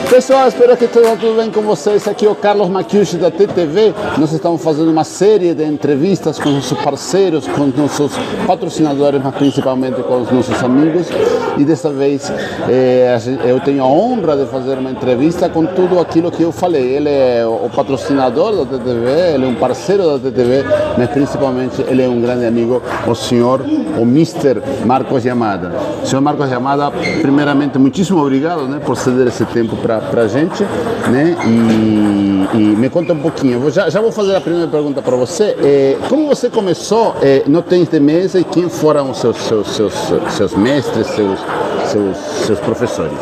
Pessoal, espero que esteja tudo bem com vocês. Aqui é o Carlos Macchiucci da TTV. Nós estamos fazendo uma série de entrevistas com nossos parceiros, com nossos patrocinadores, mas principalmente com os nossos amigos. E dessa vez eu tenho a honra de fazer uma entrevista com tudo aquilo que eu falei. Ele é o patrocinador da TTV, ele é um parceiro da TTV, mas principalmente ele é um grande amigo, o Mr. Marcos Yamada. Senhor Marcos Yamada, primeiramente, muitíssimo obrigado, né, por ceder esse tempo para a gente, né? E me conta um pouquinho. Já vou fazer a primeira pergunta para você. Como você começou no tênis de mesa e quem foram os seus mestres, seus professores?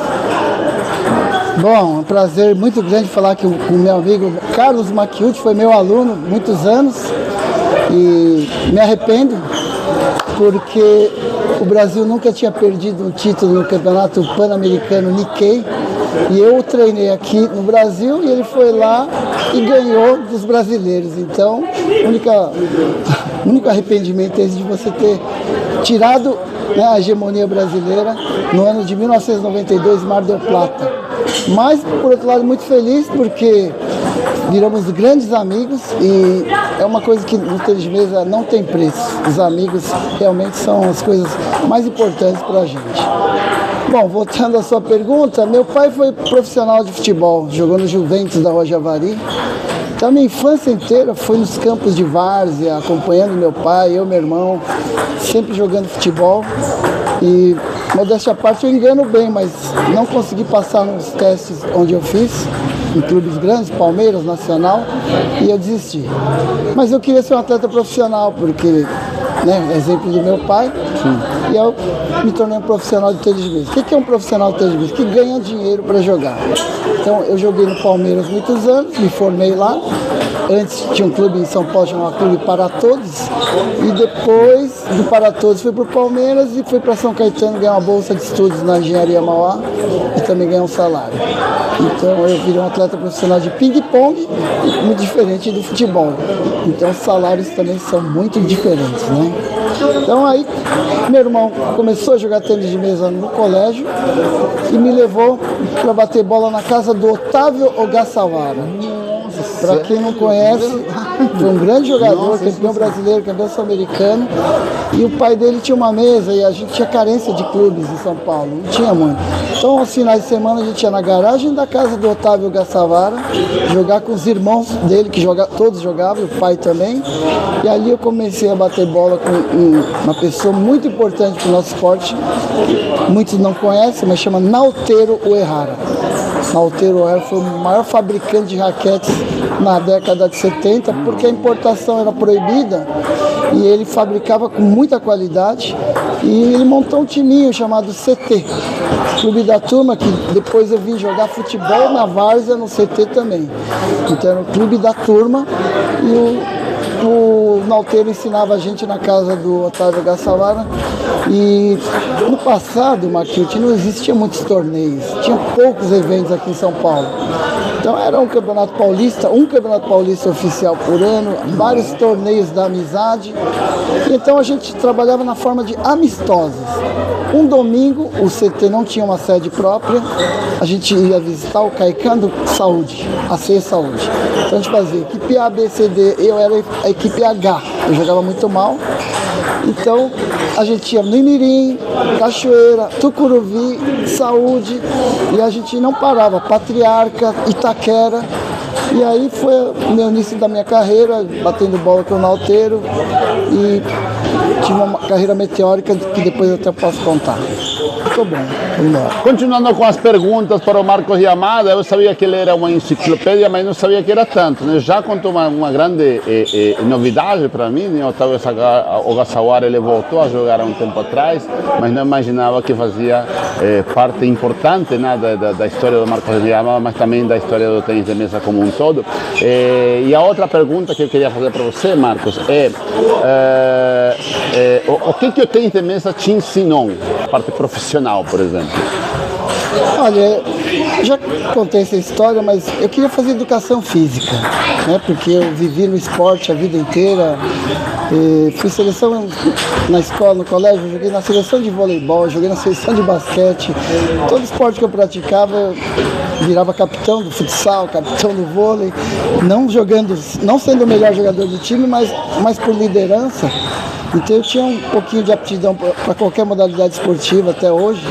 Bom, é um prazer muito grande falar com o meu amigo Carlos Macchiucci, foi meu aluno muitos anos e me arrependo porque o Brasil nunca tinha perdido um título no Campeonato Pan-Americano Nikkei e eu o treinei aqui no Brasil e ele foi lá e ganhou dos brasileiros. Então, o único arrependimento é esse de você ter tirado, né, a hegemonia brasileira no ano de 1992, Mar del Plata. Mas, por outro lado, muito feliz porque viramos grandes amigos e é uma coisa que no tênis de mesa não tem preço. Os amigos realmente são as coisas mais importantes para a gente. Bom, voltando à sua pergunta, meu pai foi profissional de futebol, jogou no Juventus da Rua Javari. Então, minha infância inteira foi nos campos de várzea, acompanhando meu pai, eu e meu irmão, sempre jogando futebol. E, modéstia à parte, eu engano bem, mas não consegui passar nos testes onde eu fiz, em clubes grandes, Palmeiras, Nacional, e eu desisti. Mas eu queria ser um atleta profissional, porque, né, exemplo do meu pai, e eu me tornei um profissional de tênis de mesa. O que é um profissional de tênis de mesa? Que ganha dinheiro para jogar. Então, eu joguei no Palmeiras muitos anos, me formei lá. Antes tinha um clube em São Paulo chamado Clube Para Todos, e depois do Para Todos fui para o Palmeiras e fui para São Caetano ganhar uma bolsa de estudos na Engenharia Mauá e também ganhar um salário. Então eu virei um atleta profissional de ping-pong, muito diferente do futebol. Então os salários também são muito diferentes, né? Então aí meu irmão começou a jogar tênis de mesa no colégio e me levou para bater bola na casa do Otávio Ogasawara. Para quem não conhece, foi um grande jogador, campeão brasileiro, campeão sul-americano. E o pai dele tinha uma mesa e a gente tinha carência de clubes em São Paulo, não tinha muito. Então, aos finais de semana, a gente ia na garagem da casa do Otávio Ogasawara, jogar com os irmãos dele, que todos jogavam, o pai também. E ali eu comecei a bater bola com uma pessoa muito importante para o nosso esporte. Muitos não conhecem, mas chama Naoteiro Uehara. Naoteiro Uehara foi o maior fabricante de raquetes na década de 70, porque a importação era proibida e ele fabricava com muita qualidade e ele montou um timinho chamado CT, Clube da Turma, que depois eu vim jogar futebol na várzea no CT também. Então era o Clube da Turma e o Naoteiro ensinava a gente na casa do Otávio Ogasawara. E no passado, Macchiucci, não existia muitos torneios, tinha poucos eventos aqui em São Paulo. Então era um campeonato paulista oficial por ano, vários torneios da amizade. Então a gente trabalhava na forma de amistosos. Um domingo, o CT não tinha uma sede própria, a gente ia visitar o Caicando Saúde, a C Saúde. Então a gente fazia equipe A, B, C, D, eu era a equipe H, eu jogava muito mal. Então a gente ia no Imirim, Cachoeira, Tucuruvi, Saúde, e a gente não parava, Patriarca, Itaquera. E aí foi o meu início da minha carreira, batendo bola com o Naoteiro, e tive uma carreira meteórica que depois eu até posso contar. Muito bom, vamos lá. Continuando com as perguntas para o Marcos Yamada, eu sabia que ele era uma enciclopédia, mas não sabia que era tanto, né? Já contou uma grande novidade para mim, né? O Otávio Ogasawara, ele voltou a jogar há um tempo atrás, mas não imaginava que fazia parte importante, né, da história do Marcos Yamada, mas também da história do tênis de mesa como um todo. E a outra pergunta que eu queria fazer para você, Marcos, o que o tênis de mesa te ensinou, a parte profissional? profissional, por exemplo? Olha, já contei essa história, mas eu queria fazer educação física, né? Porque eu vivi no esporte a vida inteira. Fui seleção na escola, no colégio, joguei na seleção de voleibol, joguei na seleção de basquete. Todo esporte que eu praticava, eu virava capitão do futsal, capitão do vôlei, não sendo o melhor jogador do time, mas por liderança. Então eu tinha um pouquinho de aptidão para qualquer modalidade esportiva até hoje.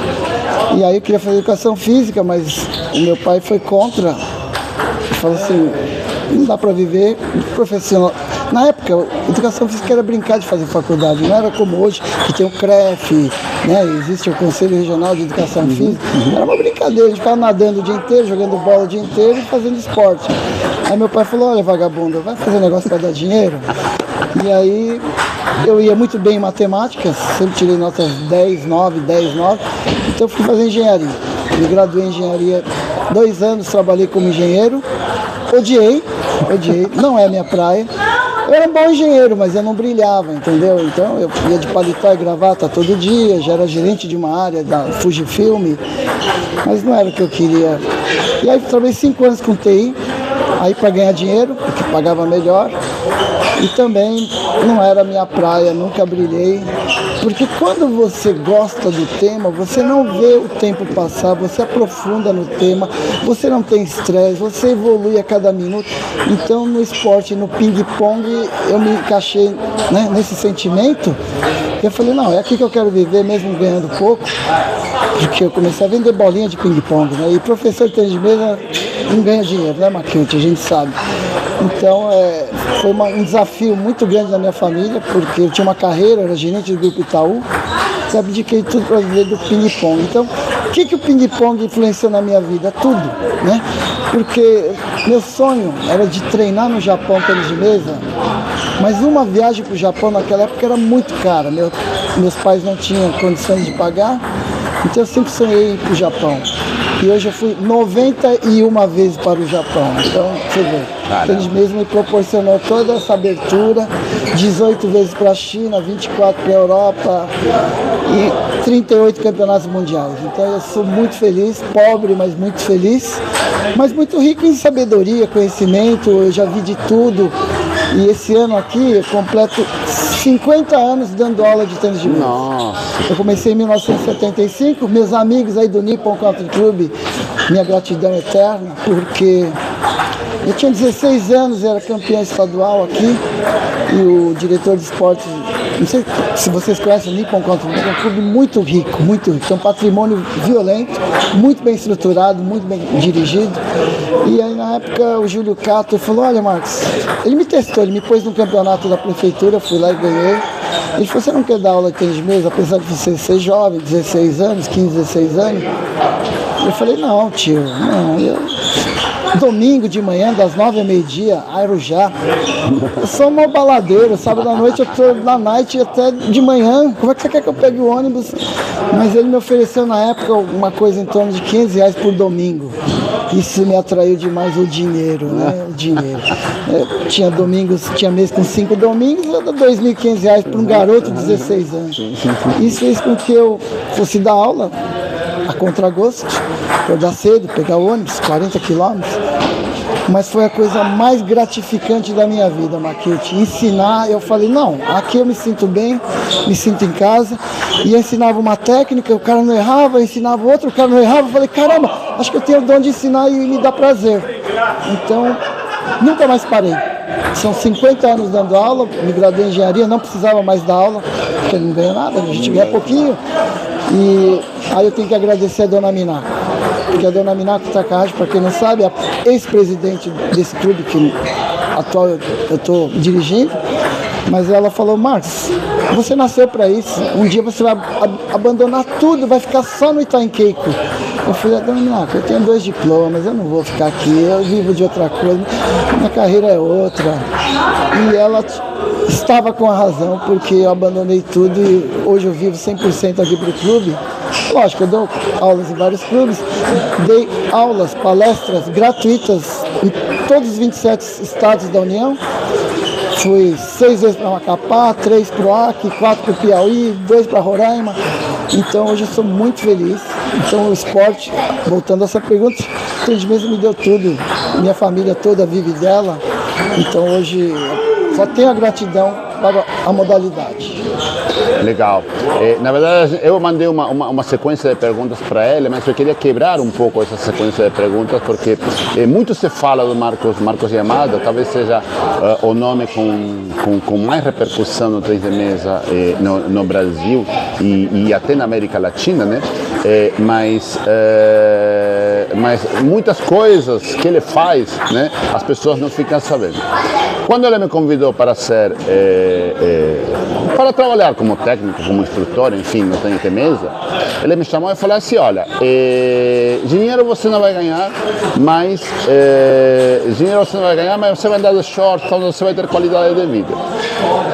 E aí eu queria fazer educação física, mas o meu pai foi contra. Ele falou assim, não dá para viver profissional. Na época, educação física era brincar de fazer faculdade, não era como hoje, que tem o CREF, né? Existe o Conselho Regional de Educação Física. Era uma brincadeira, a gente ficava nadando o dia inteiro, jogando bola o dia inteiro e fazendo esporte. Aí meu pai falou, olha vagabundo, vai fazer negócio para dar dinheiro? E aí eu ia muito bem em matemática, sempre tirei notas 10, 9, 10, 9, então eu fui fazer engenharia. Me graduei em engenharia, 2 anos trabalhei como engenheiro, odiei, não é a minha praia. Eu era um bom engenheiro, mas eu não brilhava, entendeu? Então eu ia de paletó e gravata todo dia, já era gerente de uma área da Fujifilm, mas não era o que eu queria. E aí trabalhei 5 anos com TI, aí para ganhar dinheiro, porque pagava melhor, e também não era a minha praia, nunca brilhei. Porque quando você gosta do tema, você não vê o tempo passar, você aprofunda no tema, você não tem estresse, você evolui a cada minuto. Então no esporte, no ping-pong, eu me encaixei, né, nesse sentimento. Eu falei, não, é aqui que eu quero viver, mesmo ganhando pouco. Porque eu comecei a vender bolinha de ping-pong, né? E professor de tênis de mesa não ganha dinheiro, né, Maquiute? A gente sabe. Então, foi um desafio muito grande na minha família, porque eu tinha uma carreira, era gerente do Grupo Itaú, e abdiquei tudo para viver do ping-pong. Então, o que o ping-pong influenciou na minha vida? Tudo, né? Porque meu sonho era de treinar no Japão tênis de mesa, mas uma viagem para o Japão naquela época era muito cara. Meus pais não tinham condições de pagar, então eu sempre sonhei em ir para o Japão. E hoje eu fui 91 vezes para o Japão. Então, você vê, eles mesmo me proporcionou toda essa abertura, 18 vezes para a China, 24 para a Europa e 38 campeonatos mundiais. Então eu sou muito feliz, pobre, mas muito feliz, mas muito rico em sabedoria, conhecimento, eu já vi de tudo. E esse ano aqui eu completo 50 anos dando aula de tênis de mesa. Nossa. Eu comecei em 1975, meus amigos aí do Nippon Country Club, minha gratidão eterna, porque eu tinha 16 anos, era campeão estadual aqui, e o diretor de esportes, não sei se vocês conhecem o Nippon Country Club, é um clube muito rico, é um patrimônio violento, muito bem estruturado, muito bem dirigido. E aí na época o Júlio Cato falou, olha Marcos, ele me testou, ele me pôs no campeonato da prefeitura, eu fui lá e ganhei. Ele falou, você não quer dar aula de tênis de mesa, apesar de você ser jovem, 16 anos, 15, 16 anos? Eu falei, não tio, domingo de manhã, das 9 ao meio-dia, Arujá. Eu sou um baladeiro, sábado à noite eu tô na night até de manhã. Como é que você quer que eu pegue o ônibus? Mas ele me ofereceu na época uma coisa em torno de R$500 por domingo. Isso me atraiu demais, o dinheiro, né? O dinheiro. Tinha mês com 5 domingos, eu dou R$2.500 para um garoto de 16 anos. Isso fez com que eu fosse dar aula a contragosto, acordar cedo, pegar o ônibus, 40 quilômetros. Mas foi a coisa mais gratificante da minha vida, Maquiute. Ensinar, eu falei, não, aqui eu me sinto bem, me sinto em casa. E eu ensinava uma técnica, o cara não errava, ensinava outro, o cara não errava. Eu falei, caramba, acho que eu tenho o dom de ensinar e me dá prazer. Então, nunca mais parei. São 50 anos dando aula, me graduei em engenharia, não precisava mais dar aula, porque não ganha nada, a gente ganha pouquinho. E aí eu tenho que agradecer a dona Miná, porque a dona Minako Takahashi, para quem não sabe, é a ex-presidente desse clube que atual eu estou dirigindo, mas ela falou, Marcos, você nasceu para isso, um dia você vai abandonar tudo, vai ficar só no Itaim Keiko. Eu falei, dona Minako, eu tenho 2 diplomas, eu não vou ficar aqui, eu vivo de outra coisa, minha carreira é outra. E ela estava com a razão, porque eu abandonei tudo e hoje eu vivo 100% aqui para o clube. Lógico, eu dou aulas em vários clubes, dei aulas, palestras gratuitas em todos os 27 estados da União Fui 6 vezes para Macapá, 3 para o Acre, 4 para o Piauí, 2 para Roraima. Então hoje eu sou muito feliz. Então o esporte, voltando a essa pergunta, o atendimento me deu tudo. Minha família toda vive dela. Então hoje só tenho a gratidão para a modalidade. Legal. Na verdade, eu mandei uma sequência de perguntas para ele, mas eu queria quebrar um pouco essa sequência de perguntas, porque muito se fala do Marcos Yamada, talvez seja o nome com mais repercussão no tênis de mesa no Brasil e até na América Latina, né? Mas muitas coisas que ele faz, né, as pessoas não ficam sabendo. Quando ele me convidou para para trabalhar como técnico, como instrutor, enfim, no tênis de mesa, ele me chamou e falou assim: olha, dinheiro você não vai ganhar, mas você vai andar de short, então você vai ter qualidade de vida.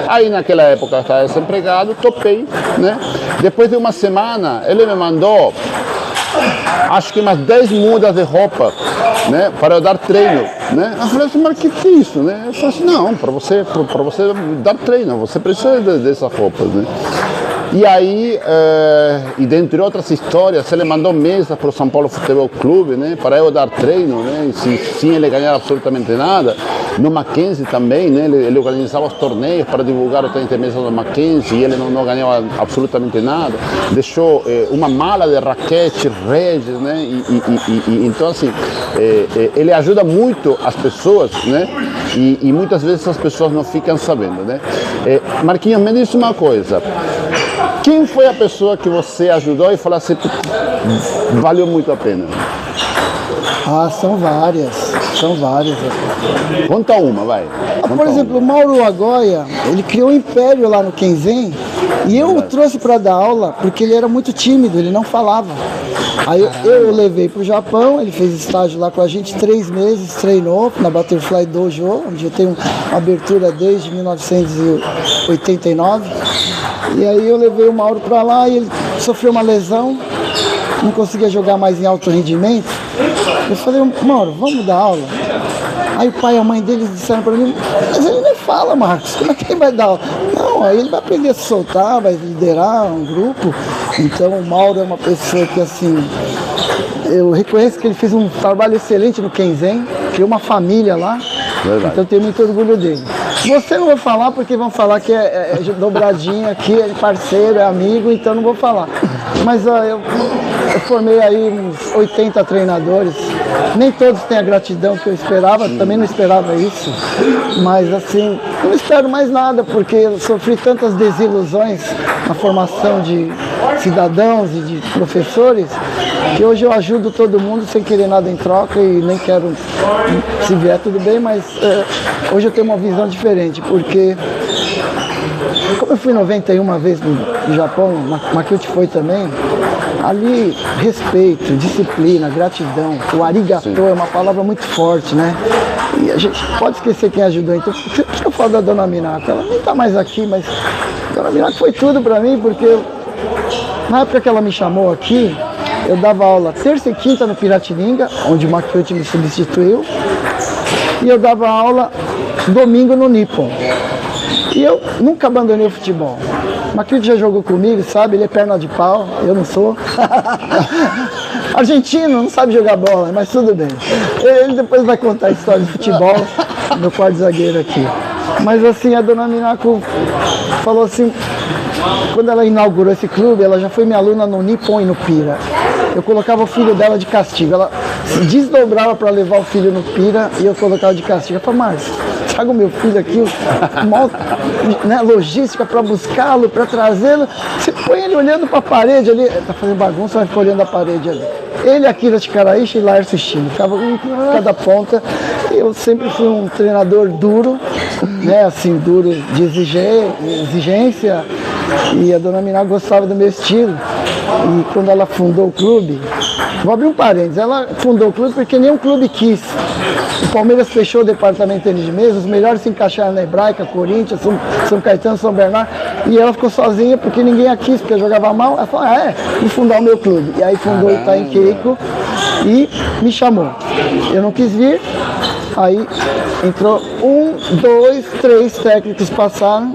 Aí naquela época eu estava desempregado, topei, né? Depois de uma semana ele me mandou acho que umas 10 mudas de roupa, né, para eu dar treino, né? Eu falei assim, mas que é isso, né? Eu falei assim, não, para você dar treino, você precisa dessas roupas, né? E aí, e dentre outras histórias, ele mandou mesas para o São Paulo Futebol Clube, né, para eu dar treino, né, sem ele ganhar absolutamente nada. No Mackenzie também, né, ele organizava os torneios para divulgar o tênis de mesa do Mackenzie e ele não ganhava absolutamente nada. Deixou uma mala de raquete, redes, né, então assim, ele ajuda muito as pessoas, né, e muitas vezes as pessoas não ficam sabendo, né. Marquinhos, me diz uma coisa. Quem foi a pessoa que você ajudou e falou assim, valeu muito a pena? Ah, são várias. Conta uma, vai. Por exemplo, o Mauro Agoia, ele criou um império lá no Kenzen e eu o trouxe para dar aula porque ele era muito tímido, ele não falava. Aí eu o levei para o Japão, ele fez estágio lá com a gente 3 meses, treinou na Butterfly Dojo, onde eu tenho uma abertura desde 1989. E aí eu levei o Mauro para lá e ele sofreu uma lesão, não conseguia jogar mais em alto rendimento. Eu falei, Mauro, vamos dar aula? Aí o pai e a mãe deles disseram para mim, mas ele nem fala, Marcos, como é que ele vai dar aula? Não, aí ele vai aprender a se soltar, vai liderar um grupo. Então o Mauro é uma pessoa que, assim, eu reconheço que ele fez um trabalho excelente no Kenzen, criou uma família lá. Verdade. Então eu tenho muito orgulho dele. Você não vou falar porque vão falar que é dobradinho aqui, é parceiro, é amigo, então não vou falar. Mas ó, eu formei aí uns 80 treinadores. Nem todos têm a gratidão que eu esperava, também não esperava isso. Mas assim, não espero mais nada, porque eu sofri tantas desilusões na formação de cidadãos e de professores, que hoje eu ajudo todo mundo sem querer nada em troca e nem quero, se vier tudo bem, mas hoje eu tenho uma visão diferente, porque como eu fui 91 vezes no Japão, Makiuchi foi também, ali respeito, disciplina, gratidão, o arigato é uma palavra muito forte, né? E a gente pode esquecer quem ajudou, então por isso que eu falo da Dona Minako, ela nem está mais aqui, mas a Dona Minako foi tudo para mim, porque na época que ela me chamou aqui, eu dava aula terça e quinta no Piratininga, onde o Makiuchi me substituiu, e eu dava aula domingo no Nippon. E eu nunca abandonei o futebol. O Makiuchi já jogou comigo, sabe? Ele é perna de pau, eu não sou. Argentino, não sabe jogar bola, mas tudo bem. Ele depois vai contar a história de futebol, meu quarto zagueiro aqui. Mas assim, a Dona Minako falou assim, quando ela inaugurou esse clube, ela já foi minha aluna no Nippon e no Pira. Eu colocava o filho dela de castigo. Ela se desdobrava para levar o filho no Pira e eu colocava de castigo. Eu falei, Márcio, traga o meu filho aqui, né, logística para buscá-lo, para trazê-lo. Você põe ele olhando para a parede ali, tá fazendo bagunça, vai ficar olhando a parede ali. Ele, Akira Chikaraíshi e Laércio Stine, ficava em cada ponta. Eu sempre fui um treinador duro, né, assim, duro de exigência. E a Dona Minako gostava do meu estilo. E quando ela fundou o clube, vou abrir um parênteses, ela fundou o clube porque nenhum clube quis. O Palmeiras fechou o departamento de tênis de mesa, os melhores se encaixaram na Hebraica, Corinthians, São Caetano, São Bernardo, e ela ficou sozinha porque ninguém a quis, porque jogava mal. Ela falou, vou fundar o meu clube. E aí fundou o Itaim Keiko e me chamou. Eu não quis vir, Aí entrou 1, 2, 3 técnicos passaram.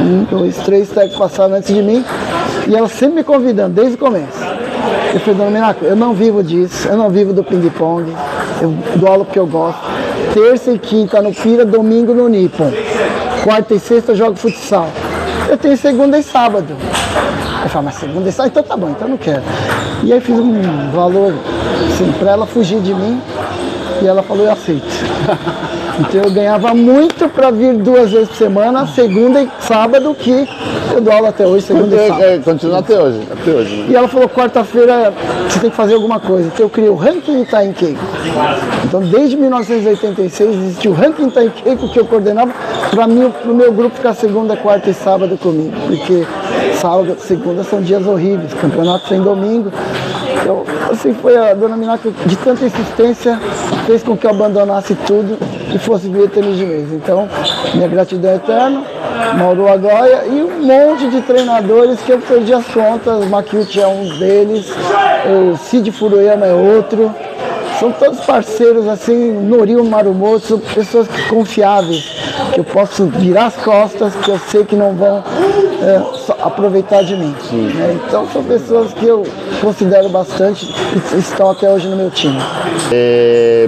1, 2, 3 técnicos passaram antes de mim. E ela sempre me convidando, desde o começo. Eu falei, dona Minaco, eu não vivo disso, eu não vivo do ping-pong. Eu dou aula porque eu gosto. Terça e quinta no Pira, domingo no Nippon. Quarta e sexta eu jogo futsal. Eu tenho segunda e sábado. Eu falo, mas segunda e sábado? Então tá bom, então eu não quero. E aí fiz um valor, assim, pra ela fugir de mim. E ela falou, eu aceito. Então eu ganhava muito para vir 2 vezes por semana, segunda e sábado, que eu dou aula até hoje, segunda e sábado. Continua até hoje, né? E ela falou, quarta-feira você tem que fazer alguma coisa. Então eu criei o Ranking Itaim Keiko. Então desde 1986 existiu o Ranking Itaim Keiko que eu coordenava para o meu grupo ficar segunda, quarta e sábado comigo. Porque sábado, segunda são dias horríveis, campeonato sem domingo. Então, assim, foi a dona Minaco, de tanta insistência, fez com que eu abandonasse tudo e fosse vir tênis de mesa. Então, minha gratidão é eterna, Mauro Agoia e um monte de treinadores que eu perdi as contas. O Makiuchi é um deles, o Cid Furuema é outro. São todos parceiros, assim, Norio Marumoto, pessoas confiáveis, que eu posso virar as costas, que eu sei que não vão aproveitar de mim. Né? Então são pessoas que eu considero bastante e estão até hoje no meu time.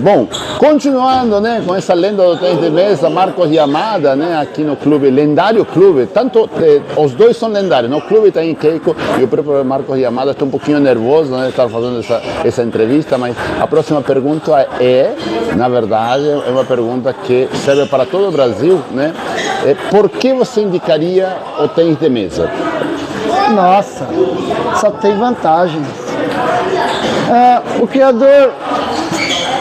Bom, continuando, né, com essa lenda do tênis de mesa, Marcos Yamada, né, aqui no clube, lendário clube, tanto os dois são lendários, no clube Itaim Keiko e o próprio Marcos Yamada. Estou um pouquinho nervoso, né, de estar fazendo essa entrevista, mas a próxima pergunta na verdade, é uma pergunta que serve para todo o Brasil, né? Por que você indicaria o tênis de mesa? Nossa, só tem vantagens. O criador,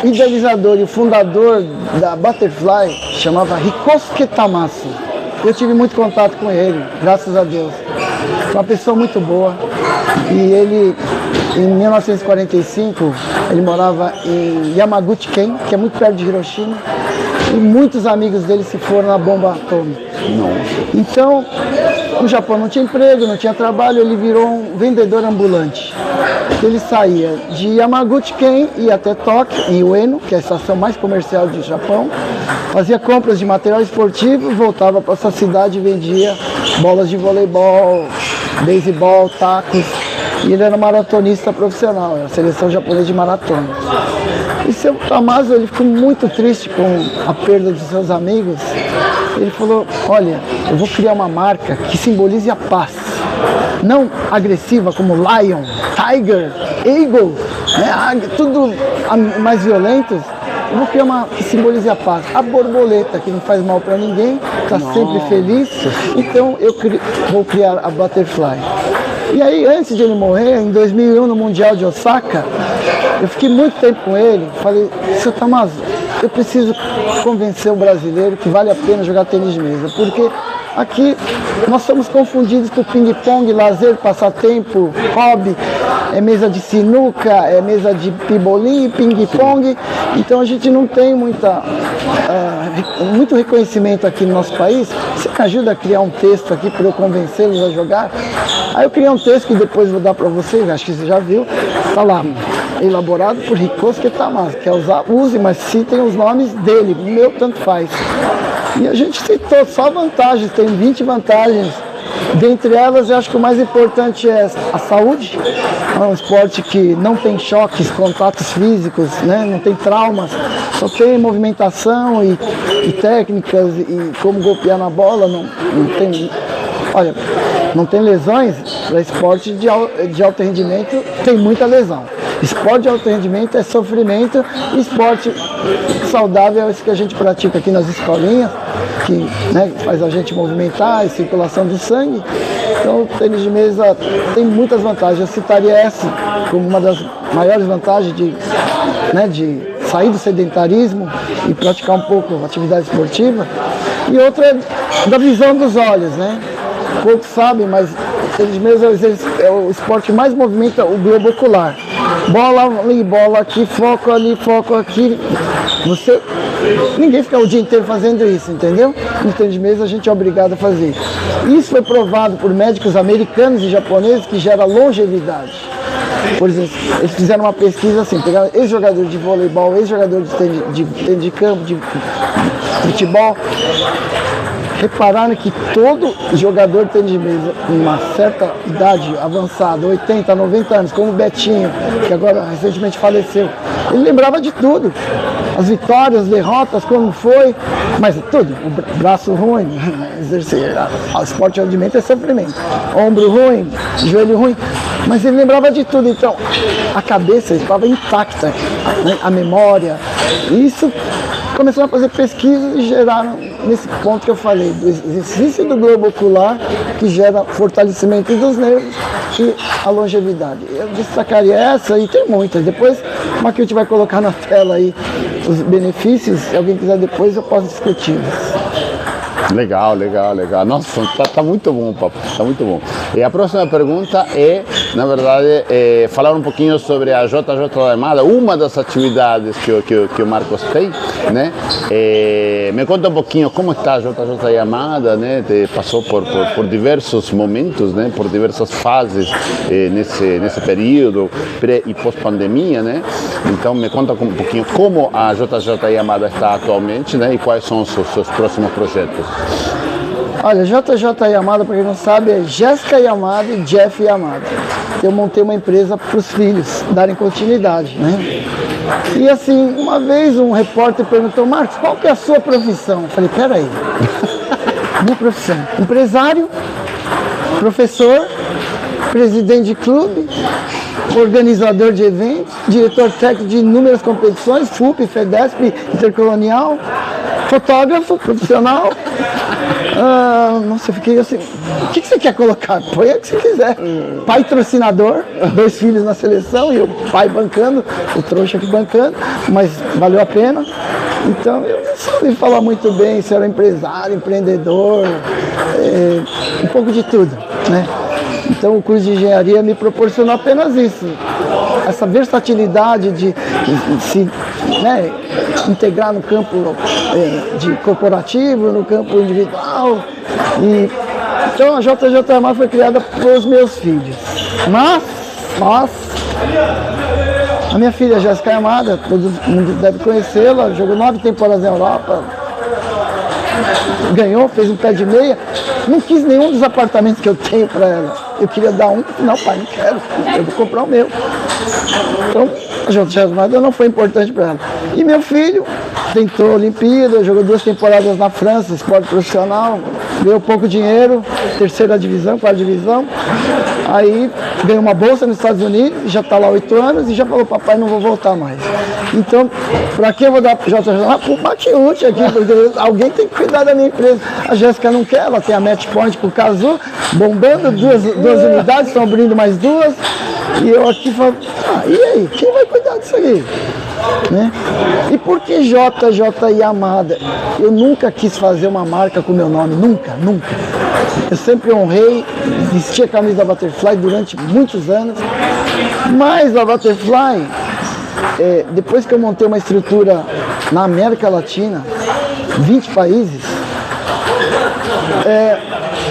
idealizador e fundador da Butterfly chamava Rikosuke Tamasu. Eu tive muito contato com ele, graças a Deus. Uma pessoa muito boa. E ele, em 1945, ele morava em Yamaguchi-ken, que é muito perto de Hiroshima. E muitos amigos dele se foram na bomba atômica. Então, no Japão não tinha emprego, não tinha trabalho, ele virou um vendedor ambulante. Ele saía de Yamaguchi-ken e ia até Tóquio, em Ueno, que é a estação mais comercial do Japão, fazia compras de material esportivo, voltava para essa cidade e vendia bolas de voleibol, beisebol, tacos. E ele era maratonista profissional, era a seleção japonesa de maratona. E seu Tamasu, ele ficou muito triste com a perda dos seus amigos. Ele falou, olha, eu vou criar uma marca que simbolize a paz. Não agressiva como Lion, Tiger, Eagle, né, tudo mais violentos. Eu vou criar uma que simbolize a paz. A borboleta, que não faz mal para ninguém, está sempre feliz. Então eu vou criar a Butterfly. E aí, antes de ele morrer, em 2001, no Mundial de Osaka, eu fiquei muito tempo com ele. Falei, seu Tamasu, eu preciso convencer o brasileiro que vale a pena jogar tênis de mesa. Porque aqui nós somos confundidos com ping-pong, lazer, passatempo, hobby. É mesa de sinuca, é mesa de pibolim, ping-pong. Então a gente não tem muito reconhecimento aqui no nosso país. Você me ajuda a criar um texto aqui para eu convencê-los a jogar? Aí eu criei um texto que depois vou dar para vocês, acho que você já viu. Está lá, elaborado por Rikosuke Tamasu, que é use, mas citem os nomes dele, o meu tanto faz. E a gente citou só vantagens, tem 20 vantagens. Dentre elas, eu acho que o mais importante é a saúde. É um esporte que não tem choques, contatos físicos, né? Não tem traumas, só tem movimentação e técnicas e como golpear na bola. Não tem, olha, não tem lesões. Para esporte de alto rendimento tem muita lesão. Esporte de alto rendimento é sofrimento, e esporte saudável é esse que a gente pratica aqui nas escolinhas, que, né, faz a gente movimentar, a circulação do sangue. Então o tênis de mesa tem muitas vantagens. Eu citaria essa como uma das maiores vantagens de sair do sedentarismo e praticar um pouco atividade esportiva. E outra é da visão dos olhos, né? Poucos sabem, mas o tênis de mesa é o esporte que mais movimenta o globo ocular. Bola ali, bola aqui, foco ali, foco aqui. Ninguém fica o dia inteiro fazendo isso, entendeu? No tênis de mesa a gente é obrigado a fazer. Isso foi provado por médicos americanos e japoneses que gera longevidade. Por exemplo, eles fizeram uma pesquisa assim, pegaram ex-jogador de voleibol, ex-jogador de tênis de campo, de futebol. Repararam que todo jogador de tênis de mesa, com uma certa idade avançada, 80, 90 anos, como o Betinho, que agora recentemente faleceu, ele lembrava de tudo. As vitórias, as derrotas, como foi, mas tudo. O braço ruim, exercer, o esporte de rendimento é sofrimento. Ombro ruim, joelho ruim, mas ele lembrava de tudo. Então, a cabeça estava intacta, né? A memória. Isso começaram a fazer pesquisas e geraram nesse ponto que eu falei, do exercício do globo ocular, que gera fortalecimento dos nervos e a longevidade. Eu destacaria essa e tem muitas. Depois, como que a gente vai colocar na tela aí os benefícios, se alguém quiser depois eu posso discuti-los. Legal, legal, legal. Nossa, tá muito bom o papo, tá muito bom. E a próxima pergunta é, na verdade, falar um pouquinho sobre a JJ Yamada, uma das atividades que o Marcos tem, né? Me conta um pouquinho como está a JJ Yamada, né? Passou por diversos momentos, né? Por diversas fases nesse período pré e pós-pandemia, né? Então me conta um pouquinho como a JJ Yamada está atualmente, né? E quais são os seus próximos projetos. Olha, JJ Yamada, para quem não sabe, é Jéssica Yamada e Jeff Yamada. Eu montei uma empresa para os filhos darem continuidade, né? E assim, uma vez um repórter perguntou: Marcos, qual que é a sua profissão? Eu falei: peraí, minha profissão, empresário, professor, presidente de clube, organizador de eventos, diretor técnico de inúmeras competições, FUP, FEDESP, Intercolonial, fotógrafo profissional. Nossa, eu fiquei assim, o que você quer colocar? Põe o que você quiser. Patrocinador, 2 filhos na seleção e o pai bancando, o trouxa aqui bancando, mas valeu a pena. Então eu não sabia falar muito bem se era empresário, empreendedor, um pouco de tudo, né? Então o curso de engenharia me proporcionou apenas isso, essa versatilidade de se, né, integrar no campo de corporativo, no campo individual. E, então a JJ Yamada foi criada para os meus filhos. Mas a minha filha Jéssica Yamada, todo mundo deve conhecê-la, jogou 9 temporadas na Europa, ganhou, fez um pé de meia, não quis nenhum dos apartamentos que eu tenho para ela. Eu queria dar um, não pai, não quero, eu vou comprar o meu. Então a JJ Yamada não foi importante para ela. E meu filho tentou a Olimpíada, jogou 2 temporadas na França, esporte profissional, ganhou pouco dinheiro, 3ª divisão, 4ª divisão. Aí ganhou uma bolsa nos Estados Unidos, já está lá 8 anos e já falou: papai, não vou voltar mais. Então, para que eu vou dar para o JJ? Para o Maquiute aqui, porque alguém tem que cuidar da minha empresa. A Jéssica não quer, ela tem a Match Point com o Cazu, bombando, duas unidades, estão abrindo mais 2. E eu aqui falo: e aí, quem vai cuidar disso aí? Né? E por que JJ Yamada? Eu nunca quis fazer uma marca com meu nome, nunca. Eu sempre honrei, vesti a camisa da Butterfly durante muitos anos, mas a Butterfly, depois que eu montei uma estrutura na América Latina, 20 países,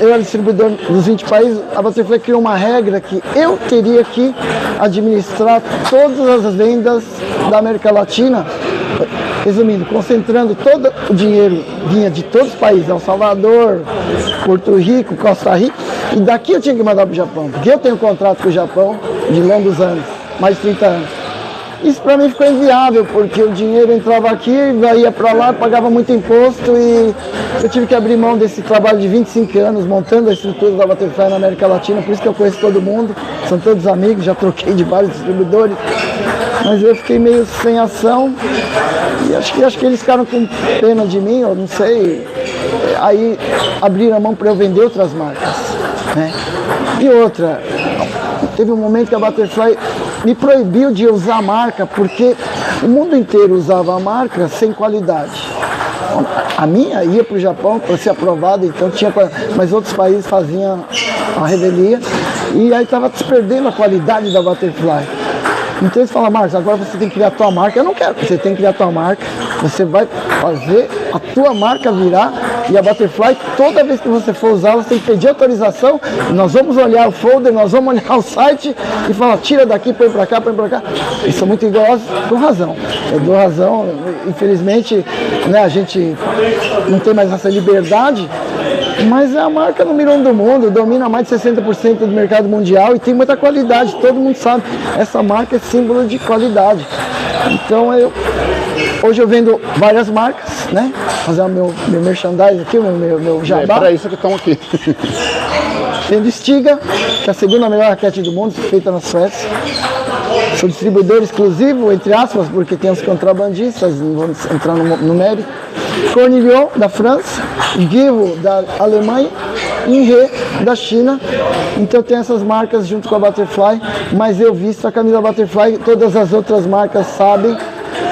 eu era distribuidor dos 20 países, a Butterfly criou uma regra que eu teria que administrar todas as vendas da América Latina, resumindo, concentrando todo o dinheiro, vinha de todos os países, El Salvador, Porto Rico, Costa Rica, e daqui eu tinha que mandar para o Japão, porque eu tenho contrato com o Japão de longos anos, mais de 30 anos. Isso para mim ficou inviável, porque o dinheiro entrava aqui, ia para lá, pagava muito imposto e eu tive que abrir mão desse trabalho de 25 anos, montando a estrutura da Butterfly na América Latina, por isso que eu conheço todo mundo, são todos amigos, já troquei de vários distribuidores, mas eu fiquei meio sem ação e acho que eles ficaram com pena de mim, eu não sei, aí abriram a mão para eu vender outras marcas, né? E outra, teve um momento que a Butterfly me proibiu de usar a marca, porque o mundo inteiro usava a marca sem qualidade. A minha ia para o Japão para ser aprovada, então tinha, mas outros países faziam a revelia, e aí estava se perdendo a qualidade da Butterfly. Então eles falam: Marcos, agora você tem que criar a tua marca. Eu não quero, você tem que criar a tua marca, você vai fazer a tua marca virar E a Butterfly, toda vez que você for usar, você tem que pedir autorização. Nós vamos olhar o folder, nós vamos olhar o site e falar, tira daqui, põe pra cá, põe pra cá. Eles são muito rigorosos, com razão. Eu dou razão, infelizmente, né, a gente não tem mais essa liberdade, mas é a marca número 1 do mundo, domina mais de 60% do mercado mundial e tem muita qualidade, todo mundo sabe. Essa marca é símbolo de qualidade. Então hoje eu vendo várias marcas, né? Fazer o meu merchandising aqui, o meu jabá. É para isso que estão aqui. Vendo Stiga, que é a segunda melhor raquete do mundo, feita na Suécia. Sou distribuidor exclusivo, entre aspas, porque tem os contrabandistas, não vamos entrar no mérito. Cornillon, da França, Givo, da Alemanha, Inhe, da China. Então tem essas marcas junto com a Butterfly, mas eu visto a camisa Butterfly, todas as outras marcas sabem,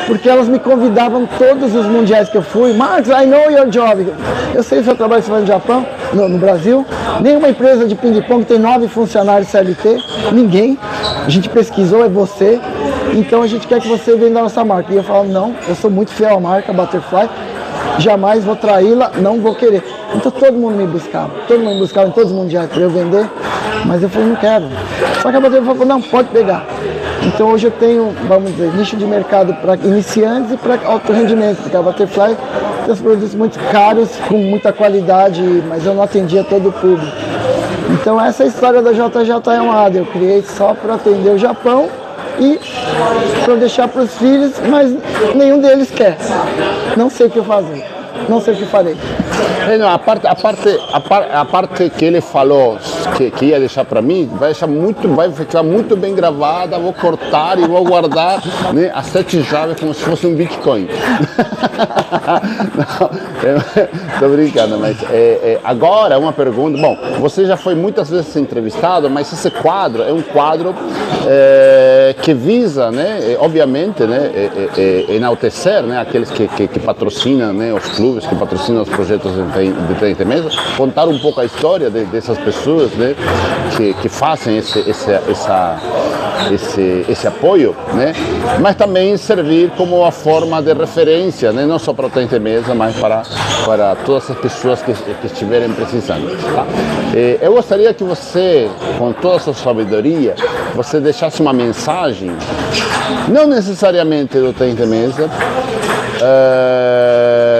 porque elas me convidavam todos os mundiais que eu fui. Marcos, I know your job. Eu sei o seu trabalho que você faz no Japão, no Brasil. Nenhuma empresa de ping-pong tem 9 funcionários CLT, ninguém. A gente pesquisou, é você. Então a gente quer que você venda a nossa marca. E eu falo, não, eu sou muito fiel à marca Butterfly, jamais vou traí-la, não vou querer. Então todo mundo me buscava em todos os mundiais para eu vender, mas eu falei, não quero. Só que a Butterfly falou, não, pode pegar. Então hoje eu tenho, vamos dizer, nicho de mercado para iniciantes e para alto rendimento, porque a Butterfly tem os produtos muito caros, com muita qualidade, mas eu não atendia todo o público. Então essa é a história da JJ Yamada, eu criei só para atender o Japão e para deixar para os filhos, mas nenhum deles quer. Não sei o que eu fazer, não sei o que farei. Não, a parte que ele falou que ia deixar para mim vai ficar muito bem gravada. Vou cortar e vou guardar, né, as 7 chaves como se fosse um Bitcoin. Estou brincando, mas agora uma pergunta. Bom, você já foi muitas vezes entrevistado, mas esse quadro é um quadro que visa, né, obviamente, né, enaltecer, né, aqueles que patrocinam, né, os clubes que patrocinam os projetos de tênis de mesa, contar um pouco a história dessas pessoas, né, que fazem esse apoio, né, mas também servir como uma forma de referência, né, não só para o tênis de mesa, mas para todas as pessoas que estiverem precisando. Tá? Eu gostaria que você, com toda a sua sabedoria, você deixasse uma mensagem, não necessariamente do tênis de mesa,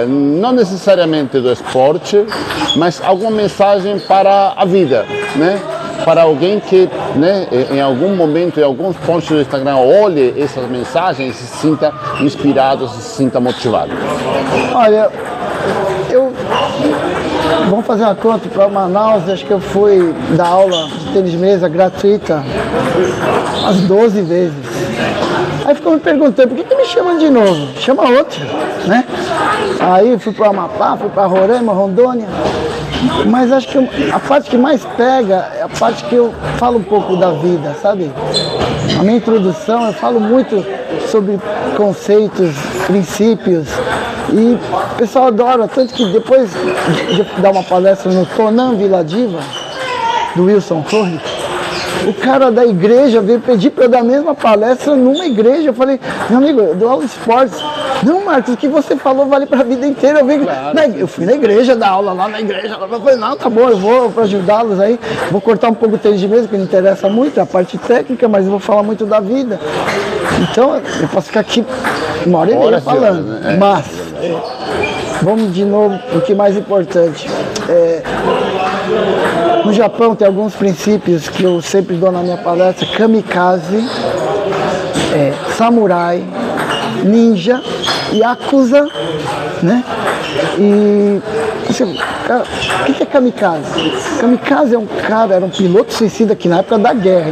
não necessariamente do esporte, mas alguma mensagem para a vida, né? Para alguém que, né, em algum momento, em alguns pontos do Instagram, olhe essas mensagens e se sinta inspirado, se sinta motivado. Olha, vamos fazer uma conta para Manaus, acho que eu fui dar aula de tênis de mesa gratuita umas 12 vezes. Aí ficou me perguntando, por que me chamam de novo? Chama outro, né? Aí fui para o Amapá, fui para Roraima, Rondônia. Mas acho que a parte que mais pega é a parte que eu falo um pouco da vida, sabe? A minha introdução, eu falo muito sobre conceitos, princípios. E o pessoal adora, tanto que depois de dar uma palestra no Tonan Vila Diva, do Wilson Torres, o cara da igreja veio pedir para eu dar a mesma palestra numa igreja. Eu falei, meu amigo, eu dou aula de esportes. Não, Marcos, o que você falou vale para a vida inteira. Eu fui na igreja, dar aula lá na igreja. Eu falei, não, tá bom, eu vou para ajudá-los aí. Vou cortar um pouco o tênis de mesa, que não interessa muito, é a parte técnica, mas eu vou falar muito da vida. Então, eu posso ficar aqui 1h30 falando. Né? Mas, vamos de novo, o que é mais importante. No Japão tem alguns princípios que eu sempre dou na minha palestra: kamikaze, samurai, ninja, yakuza, né? E cara, o que é kamikaze? Kamikaze é um cara, era um piloto suicida aqui na época da guerra,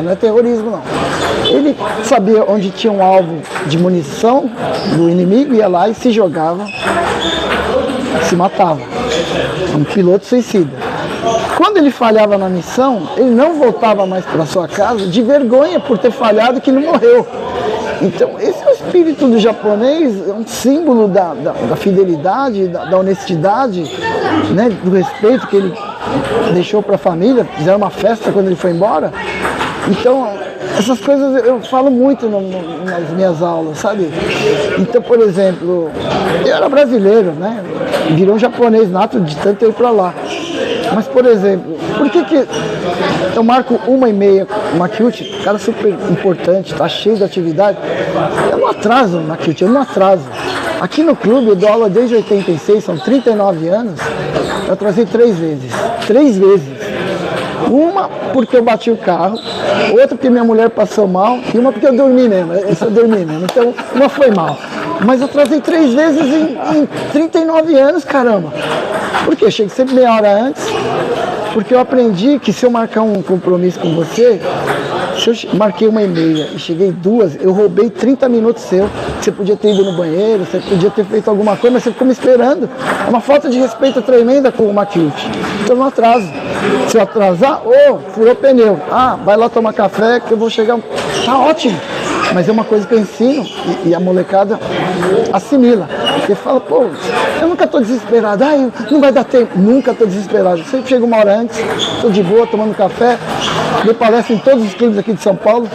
não é terrorismo não. Ele sabia onde tinha um alvo de munição do inimigo, ia lá e se jogava, se matava. Um piloto suicida. Quando ele falhava na missão, ele não voltava mais para sua casa de vergonha por ter falhado, que não morreu. Então, esse é o espírito do japonês, é um símbolo da fidelidade, da honestidade, né, do respeito que ele deixou para a família. Fizeram uma festa quando ele foi embora. Então, essas coisas eu falo muito nas minhas aulas, sabe? Então, por exemplo, eu era brasileiro, né? Virou um japonês nato de tanto eu ir pra lá. Mas, por exemplo, por que eu marco 1h30 o Makiuchi, cara super importante, tá cheio de atividade, eu não atraso o Makiuchi, eu não atraso. Aqui no clube eu dou aula desde 86, são 39 anos, eu atrasei 3 vezes. 3 vezes. Uma porque eu bati o carro, outra porque minha mulher passou mal e uma porque eu dormi mesmo, Então, uma foi mal. Mas eu atrasei 3 vezes em 39 anos, caramba. Por quê? Eu chego sempre meia hora antes, porque eu aprendi que se eu marcar um compromisso com você, se eu marquei 1h30 e cheguei 2, eu roubei 30 minutos seu. Você podia ter ido no banheiro, você podia ter feito alguma coisa, mas você ficou me esperando. É uma falta de respeito tremenda com o Makiuchi. Então eu não atraso. Se eu atrasar, furou pneu. Vai lá tomar café que eu vou chegar. Tá ótimo. Mas é uma coisa que eu ensino e a molecada assimila. Porque fala, eu nunca estou desesperado, não vai dar tempo. Nunca estou desesperado. Sempre chego uma hora antes, estou de boa, tomando café. Dei palestra em todos os clubes aqui de São Paulo.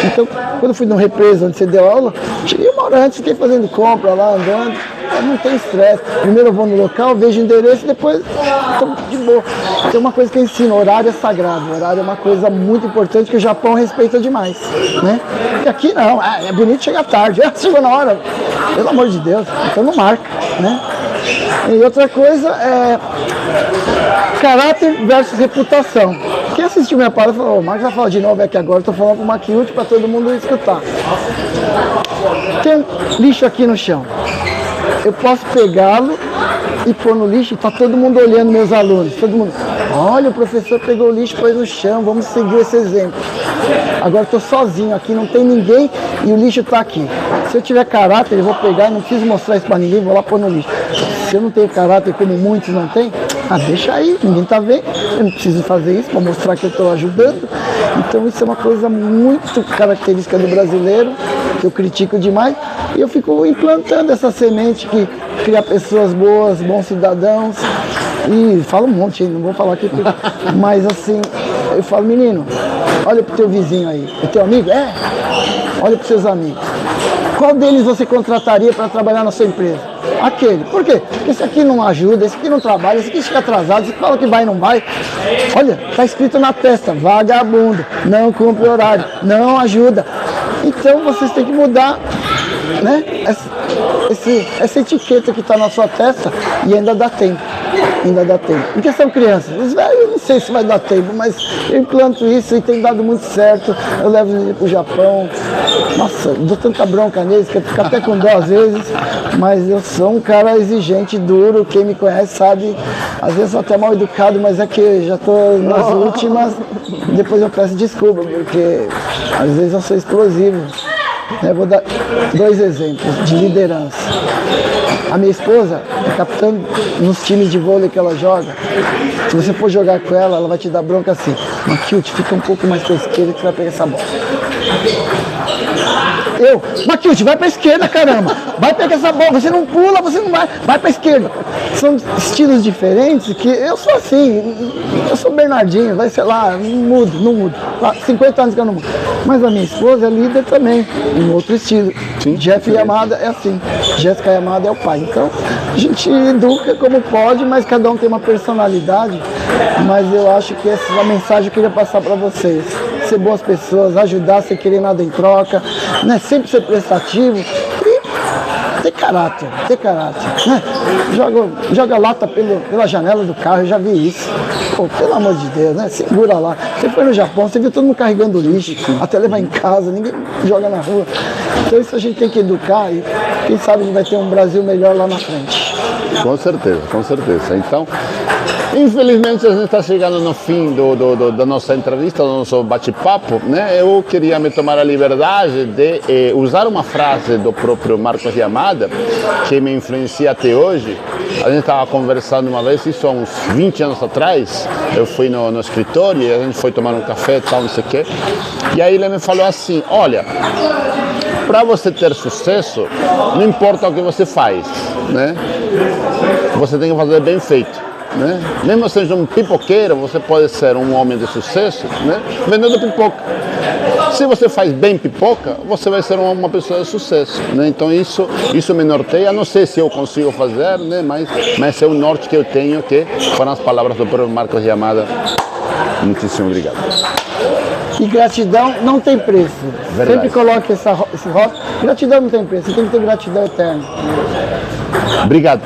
Então, quando eu fui no Represa, onde você deu aula, cheguei uma hora antes, fiquei fazendo compra lá, andando. Não tem estresse. Primeiro eu vou no local, vejo o endereço e depois estou de boa. Tem uma coisa que eu ensino, horário é sagrado. Horário é uma coisa muito importante que o Japão respeita demais, né? E aqui não, é bonito chegar tarde. Chegou na hora, pelo amor de Deus, então não marca, né? E outra coisa é caráter versus reputação. Quem assistiu minha palestra falou, o Marcos vai falar de novo aqui agora, estou falando para o Makiuchi para todo mundo escutar. Tem um lixo aqui no chão. Eu posso pegá-lo e pôr no lixo e está todo mundo olhando, meus alunos. Todo mundo, olha, o professor pegou o lixo e pôs no chão, vamos seguir esse exemplo. Agora estou sozinho aqui, não tem ninguém e o lixo está aqui. Se eu tiver caráter, eu vou pegar e não preciso mostrar isso para ninguém, vou lá pôr no lixo. Se eu não tenho caráter, como muitos não têm, deixa aí, ninguém está vendo. Eu não preciso fazer isso para mostrar que eu estou ajudando. Então isso é uma coisa muito característica do brasileiro, que eu critico demais. E eu fico implantando essa semente que cria pessoas boas, bons cidadãos. E falo um monte, não vou falar aqui, mas assim, eu falo, menino, olha pro teu vizinho aí, o teu amigo? Olha pros seus amigos. Qual deles você contrataria para trabalhar na sua empresa? Aquele. Por quê? Porque esse aqui não ajuda, esse aqui não trabalha, esse aqui fica atrasado, esse aqui fala que vai e não vai. Olha, tá escrito na testa, vagabundo, não cumpre horário, não ajuda. Então vocês têm que mudar, né? Essa etiqueta que está na sua testa e ainda dá tempo. Ainda dá tempo. Porque são crianças. Os velhos, eu não sei se vai dar tempo, mas eu implanto isso e tem dado muito certo. Eu levo eles para o Japão. Nossa, eu dou tanta bronca neles que eu fico até com dó às vezes. Mas eu sou um cara exigente, duro. Quem me conhece sabe. Às vezes sou até mal educado, mas é que já estou nas últimas. Depois eu peço desculpa, porque às vezes eu sou explosivo. Eu vou dar 2 exemplos de liderança. A minha esposa é capitã nos times de vôlei que ela joga. Se você for jogar com ela, ela vai te dar bronca assim. Makiuchi, fica um pouco mais para a esquerda que você vai pegar essa bola. Makiuchi, vai para a esquerda, caramba. Vai pegar essa bola, você não pula, você não vai para a esquerda. São estilos diferentes que eu sou assim. Eu sou Bernardinho, vai sei lá, não mudo. 50 anos que eu não mudo. Mas a minha esposa é líder também, em outro estilo. Sim, Jeff Yamada é assim, Jéssica Yamada é o pai. Então, a gente educa como pode, mas cada um tem uma personalidade. Mas eu acho que essa é a mensagem que eu queria passar para vocês. Ser boas pessoas, ajudar sem querer nada em troca, né? Sempre ser prestativo e ter caráter, né? Joga lata pela janela do carro, eu já vi isso. Pô, pelo amor de Deus, né? Segura lá. Você foi no Japão, você viu todo mundo carregando lixo, até levar em casa, ninguém joga na rua. Então isso a gente tem que educar e quem sabe a gente vai ter um Brasil melhor lá na frente. Com certeza, com certeza. Então, infelizmente a gente está chegando no fim da nossa entrevista, do nosso bate-papo, né? Eu queria me tomar a liberdade de usar uma frase do próprio Marcos Yamada, que me influencia até hoje. A gente estava conversando uma vez, isso há uns 20 anos atrás, eu fui no escritório e a gente foi tomar um café e tal, não sei o quê. E aí ele me falou assim, olha, para você ter sucesso, não importa o que você faz, né? Você tem que fazer bem feito. né? Mesmo sendo um pipoqueiro, você pode ser um homem de sucesso, né? Vendendo pipoca. Se você faz bem pipoca, você vai ser uma pessoa de sucesso, né? Então isso me norteia. Não sei se eu consigo fazer, né? Mas é o norte que eu tenho, que foram as palavras do próprio Marcos Yamada. Muitíssimo obrigado. E gratidão não tem preço. Verdade. Sempre coloque esse rótulo. Gratidão não tem preço, você tem que ter gratidão eterna. Obrigado.